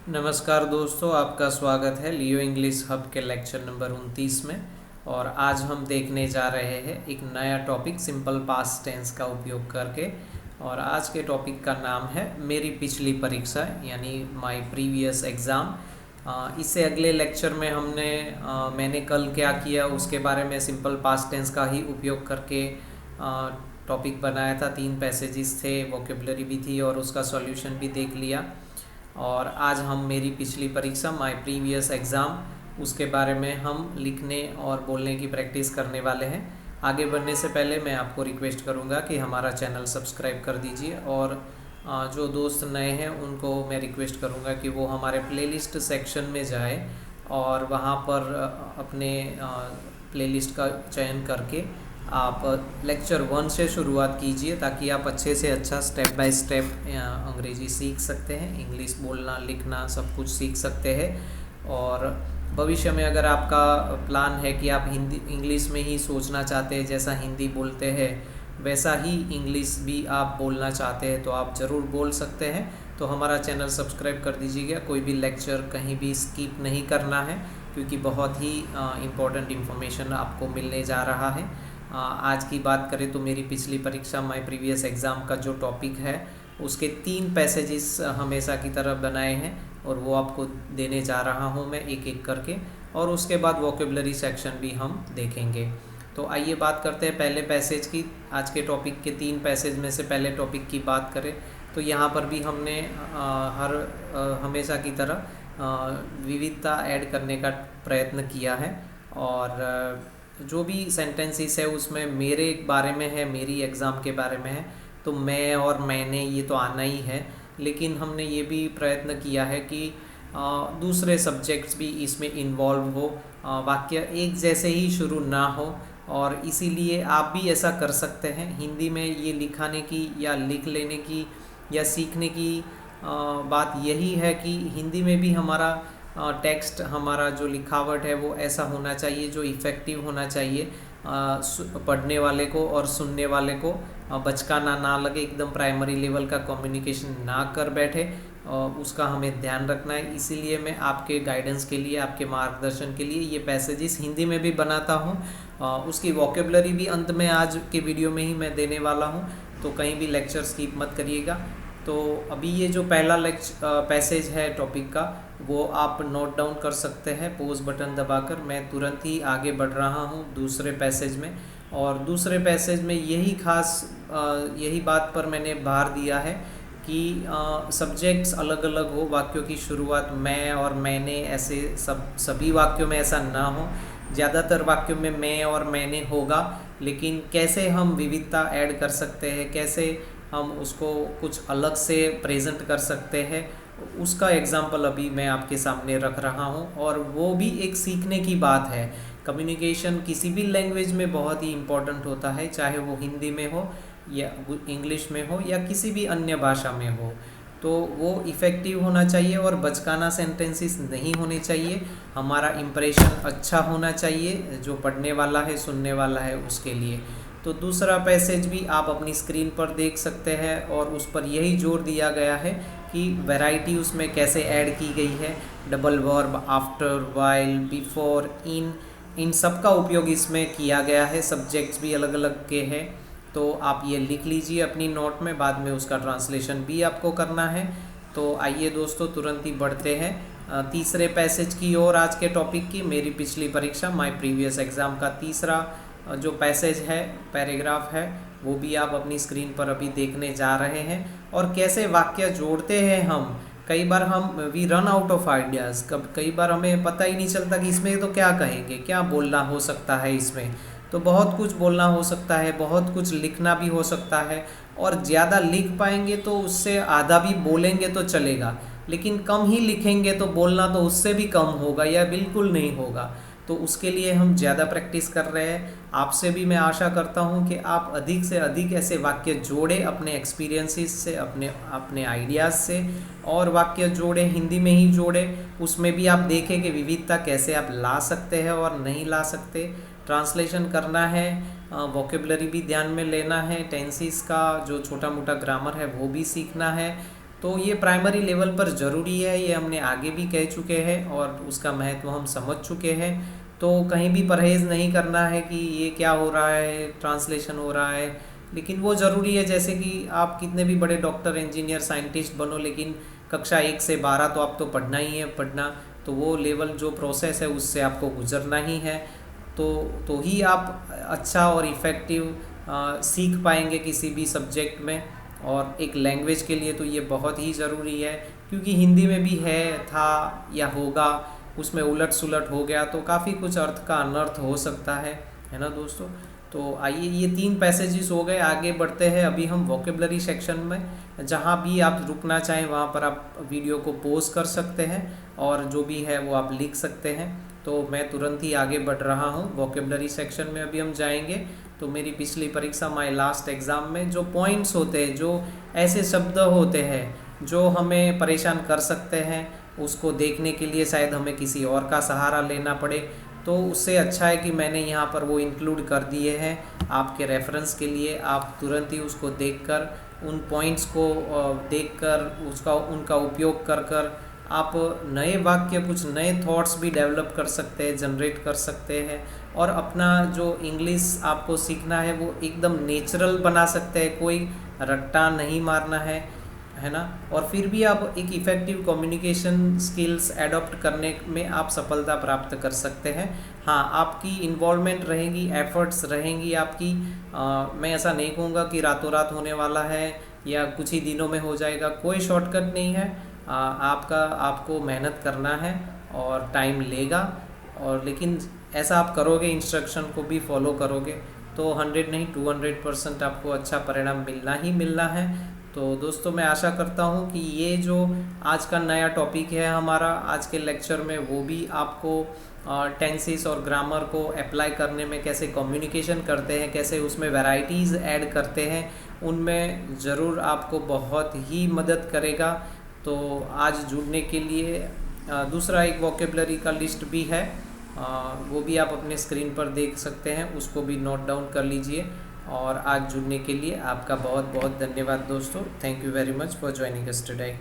नमस्कार दोस्तों, आपका स्वागत है लियो इंग्लिश हब के लेक्चर नंबर 29 में। और आज हम देखने जा रहे हैं एक नया टॉपिक सिंपल पास्ट टेंस का उपयोग करके। और आज के टॉपिक का नाम है मेरी पिछली परीक्षा यानी माय प्रीवियस एग्ज़ाम। इससे अगले लेक्चर में मैंने कल क्या किया उसके बारे में सिंपल पास्ट टेंस का ही उपयोग करके टॉपिक बनाया था। 3 पैसेजेस थे, वोकेबलरी भी थी और उसका सॉल्यूशन भी देख लिया। और आज हम मेरी पिछली परीक्षा माय प्रीवियस एग्ज़ाम उसके बारे में हम लिखने और बोलने की प्रैक्टिस करने वाले हैं। आगे बढ़ने से पहले मैं आपको रिक्वेस्ट करूंगा कि हमारा चैनल सब्सक्राइब कर दीजिए और जो दोस्त नए हैं उनको मैं रिक्वेस्ट करूंगा कि वो हमारे प्लेलिस्ट सेक्शन में जाए और वहाँ पर अपने प्लेलिस्ट का चयन करके आप लेक्चर 1 से शुरुआत कीजिए ताकि आप अच्छे से अच्छा स्टेप बाय स्टेप अंग्रेजी सीख सकते हैं, इंग्लिश बोलना लिखना सब कुछ सीख सकते हैं। और भविष्य में अगर आपका प्लान है कि आप हिंदी इंग्लिश में ही सोचना चाहते हैं, जैसा हिंदी बोलते हैं वैसा ही इंग्लिश भी आप बोलना चाहते हैं तो आप ज़रूर बोल सकते हैं। तो हमारा चैनल सब्सक्राइब कर दीजिएगा, कोई भी लेक्चर कहीं भी स्किप नहीं करना है क्योंकि बहुत ही इम्पोर्टेंट इन्फॉर्मेशन आपको मिलने जा रहा है। आज की बात करें तो मेरी पिछली परीक्षा माय प्रीवियस एग्ज़ाम का जो टॉपिक है उसके 3 पैसेजेस हमेशा की तरह बनाए हैं और वो आपको देने जा रहा हूँ मैं एक एक करके। और उसके बाद वोकेबलरी सेक्शन भी हम देखेंगे। तो आइए बात करते हैं पहले पैसेज की। आज के टॉपिक के 3 पैसेज में से पहले टॉपिक की बात करें तो यहाँ पर भी हमने हमेशा की तरह विविधता ऐड करने का प्रयत्न किया है। और जो भी सेंटेंसेस है उसमें मेरे बारे में है, मेरी एग्ज़ाम के बारे में है, तो मैं और मैंने ये तो आना ही है। लेकिन हमने ये भी प्रयत्न किया है कि दूसरे सब्जेक्ट्स भी इसमें इन्वॉल्व हो, वाक्य एक जैसे ही शुरू ना हो। और इसीलिए आप भी ऐसा कर सकते हैं। हिंदी में ये लिखाने की या लिख लेने की या सीखने की बात यही है कि हिंदी में भी हमारा टेक्स्ट, हमारा जो लिखावट है वो ऐसा होना चाहिए जो इफ़ेक्टिव होना चाहिए, पढ़ने वाले को और सुनने वाले को बचकाना ना लगे, एकदम प्राइमरी लेवल का कम्युनिकेशन ना कर बैठे, उसका हमें ध्यान रखना है। इसीलिए मैं आपके गाइडेंस के लिए, आपके मार्गदर्शन के लिए ये पैसेजेस हिंदी में भी बनाता हूँ। उसकी वोकेबलरी भी अंत में आज के वीडियो में ही मैं देने वाला हूँ, तो कहीं भी लेक्चर स्किप मत करिएगा। तो अभी ये जो पहला पैसेज है टॉपिक का वो आप नोट डाउन कर सकते हैं पॉज बटन दबाकर। मैं तुरंत ही आगे बढ़ रहा हूँ दूसरे पैसेज में। और दूसरे पैसेज में यही बात पर मैंने भार दिया है कि सब्जेक्ट्स अलग अलग हो, वाक्यों की शुरुआत मैं और मैंने ऐसे सभी वाक्यों में ऐसा ना हो। ज़्यादातर वाक्यों में मैं और मैंने होगा, लेकिन कैसे हम विविधता ऐड कर सकते हैं, कैसे हम उसको कुछ अलग से प्रेजेंट कर सकते हैं, उसका एग्जाम्पल अभी मैं आपके सामने रख रहा हूँ। और वो भी एक सीखने की बात है। कम्युनिकेशन किसी भी लैंग्वेज में बहुत ही इम्पोर्टेंट होता है, चाहे वो हिंदी में हो या इंग्लिश में हो या किसी भी अन्य भाषा में हो। तो वो इफ़ेक्टिव होना चाहिए और बचकाना सेंटेंसेस नहीं होने चाहिए। हमारा इम्प्रेशन अच्छा होना चाहिए जो पढ़ने वाला है, सुनने वाला है उसके लिए। तो दूसरा पैसेज भी आप अपनी स्क्रीन पर देख सकते हैं और उस पर यही जोर दिया गया है कि वैरायटी उसमें कैसे ऐड की गई है। Double verb, after, while, before, इन सब का उपयोग इसमें किया गया है। सब्जेक्ट्स भी अलग अलग के हैं, तो आप ये लिख लीजिए अपनी नोट में, बाद में उसका ट्रांसलेशन भी आपको करना है। तो आइए दोस्तों तुरंत ही बढ़ते हैं तीसरे पैसेज की ओर। आज के टॉपिक की मेरी पिछली परीक्षा माय प्रीवियस एग्ज़ाम का तीसरा जो पैसेज है, पैराग्राफ है, वो भी आप अपनी स्क्रीन पर अभी देखने जा रहे हैं। और कैसे वाक्य जोड़ते हैं हम, कई बार हम we run out of ideas, कई बार हमें पता ही नहीं चलता कि इसमें तो क्या कहेंगे, क्या बोलना हो सकता है। इसमें तो बहुत कुछ बोलना हो सकता है, बहुत कुछ लिखना भी हो सकता है। और ज़्यादा लिख पाएंगे तो उससे आधा भी बोलेंगे तो चलेगा, लेकिन कम ही लिखेंगे तो बोलना तो उससे भी कम होगा या बिल्कुल नहीं होगा। तो उसके लिए हम ज़्यादा प्रैक्टिस कर रहे हैं। आपसे भी मैं आशा करता हूं कि आप अधिक से अधिक ऐसे वाक्य जोड़ें अपने एक्सपीरियंसेस से, अपने आइडियाज़ से, और वाक्य जोड़ें, हिंदी में ही जोड़ें। उसमें भी आप देखें कि विविधता कैसे आप ला सकते हैं और नहीं ला सकते। ट्रांसलेशन करना है, वोकेबलरी भी ध्यान में लेना है, टेंसेस का जो छोटा मोटा ग्रामर है वो भी सीखना है। तो ये प्राइमरी लेवल पर ज़रूरी है, ये हमने आगे भी कह चुके हैं और उसका महत्व हम समझ चुके हैं। तो कहीं भी परहेज़ नहीं करना है कि ये क्या हो रहा है, ट्रांसलेशन हो रहा है, लेकिन वो ज़रूरी है। जैसे कि आप कितने भी बड़े डॉक्टर, इंजीनियर, साइंटिस्ट बनो, लेकिन कक्षा 1 से 12 तो आप तो पढ़ना ही है पढ़ना। तो वो लेवल जो प्रोसेस है उससे आपको गुजरना ही है। तो ही आप अच्छा और इफ़ेक्टिव सीख पाएंगे किसी भी सब्जेक्ट में। और एक लैंग्वेज के लिए तो ये बहुत ही ज़रूरी है, क्योंकि हिंदी में भी है, था या होगा, उसमें उलट सुलट हो गया तो काफ़ी कुछ अर्थ का अनर्थ हो सकता है ना दोस्तों। तो आइए, ये 3 पैसेजेस हो गए, आगे बढ़ते हैं अभी हम वोकेबलरी सेक्शन में। जहाँ भी आप रुकना चाहें वहाँ पर आप वीडियो को पॉज कर सकते हैं और जो भी है वो आप लिख सकते हैं। तो मैं तुरंत ही आगे बढ़ रहा हूँ। वोकेबलरी सेक्शन में अभी हम जाएंगे। तो मेरी पिछली परीक्षा, माय लास्ट एग्ज़ाम में जो पॉइंट्स होते हैं, जो ऐसे शब्द होते हैं जो हमें परेशान कर सकते हैं, उसको देखने के लिए शायद हमें किसी और का सहारा लेना पड़े, तो उससे अच्छा है कि मैंने यहाँ पर वो इंक्लूड कर दिए हैं आपके रेफरेंस के लिए। आप तुरंत ही उसको देखकर, उन पॉइंट्स को देखकर, उनका उपयोग कर आप नए वाक्य, कुछ नए थॉट्स भी डेवलप कर सकते हैं, जनरेट कर सकते हैं और अपना जो इंग्लिश आपको सीखना है वो एकदम नेचुरल बना सकते हैं। कोई रट्टा नहीं मारना है ना। और फिर भी आप एक इफ़ेक्टिव कम्युनिकेशन स्किल्स एडॉप्ट करने में आप सफलता प्राप्त कर सकते हैं। हाँ, आपकी इन्वॉल्वमेंट रहेगी, एफर्ट्स रहेंगी आपकी। मैं ऐसा नहीं कहूँगा कि रातों रात होने वाला है या कुछ ही दिनों में हो जाएगा, कोई शॉर्टकट नहीं है। आपको मेहनत करना है और टाइम लेगा, और लेकिन ऐसा आप करोगे, इंस्ट्रक्शन को भी फॉलो करोगे, तो 100 नहीं 200% आपको अच्छा परिणाम मिलना ही मिलना है। तो दोस्तों, मैं आशा करता हूँ कि ये जो आज का नया टॉपिक है हमारा आज के लेक्चर में, वो भी आपको टेंसेस और ग्रामर को अप्लाई करने में, कैसे कम्युनिकेशन करते हैं, कैसे उसमें वैरायटीज़ ऐड करते हैं, उनमें ज़रूर आपको बहुत ही मदद करेगा। तो आज जुड़ने के लिए दूसरा एक वोकेबलरी का लिस्ट भी है, वो भी आप अपने स्क्रीन पर देख सकते हैं, उसको भी नोट डाउन कर लीजिए। और आज जुड़ने के लिए आपका बहुत बहुत धन्यवाद दोस्तों। Thank you very much for joining us today.